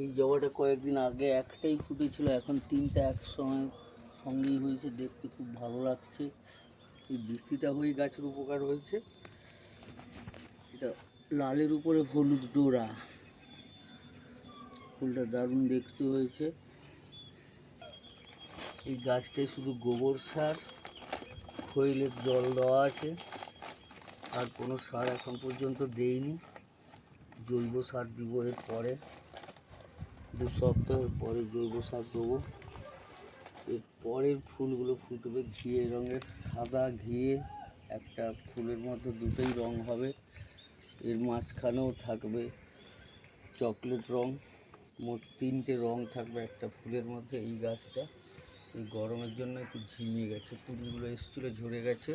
এই জবাটা কয়েকদিন আগে একটাই ফুটেছিল, এখন তিনটা একসঙ্গে সঙ্গেই হয়েছে, দেখতে খুব ভালো লাগছে। এই বৃষ্টিটা হয়ে গাছের উপকার হয়েছে। এটা লালের উপরে হলুদ ডোরা, ফুলটা দারুণ দেখতে হয়েছে। এই গাছটায় শুধু গোবর সার, খৈলের জল দেওয়া আছে, আর কোনো সার এখন পর্যন্ত দেইনি। জৈব সার দিব এর পরে, 2 সপ্তাহের পরে জৈব সার দেবো। এর পরের ফুলগুলো ফুটবে ঘিয়ে রঙের, সাদা ঘিয়ে, একটা ফুলের মধ্যে দুটোই রং হবে, এর মাঝখানেও থাকবে চকলেট রং, মোট 3টে রং থাকবে একটা ফুলের মধ্যে। এই গাছটা এই গরমের জন্য একটু ঝিমিয়ে গেছে, কুড়িগুলো এসেছিলো ঝরে গেছে।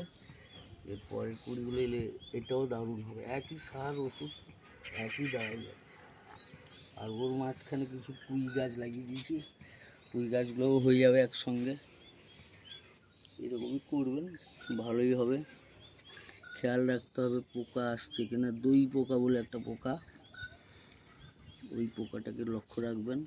এরপরের কুড়িগুলো এলে এটাও দারুণ হবে, একই সার ওষুধ একই দাঁড়াই যাচ্ছে। আর ওর মাঝখানে কিছু পুঁই গাছ লাগিয়ে দিয়েছি, পুঁই গাছগুলোও হয়ে যাবে একসঙ্গে। এরকমই করবেন, ভালোই হবে। খেয়াল রাখতে হবে পোকা আসছে কিনা, দই পোকা বলে একটা পোকা, ওই পোকাটাকে লক্ষ্য রাখবেন।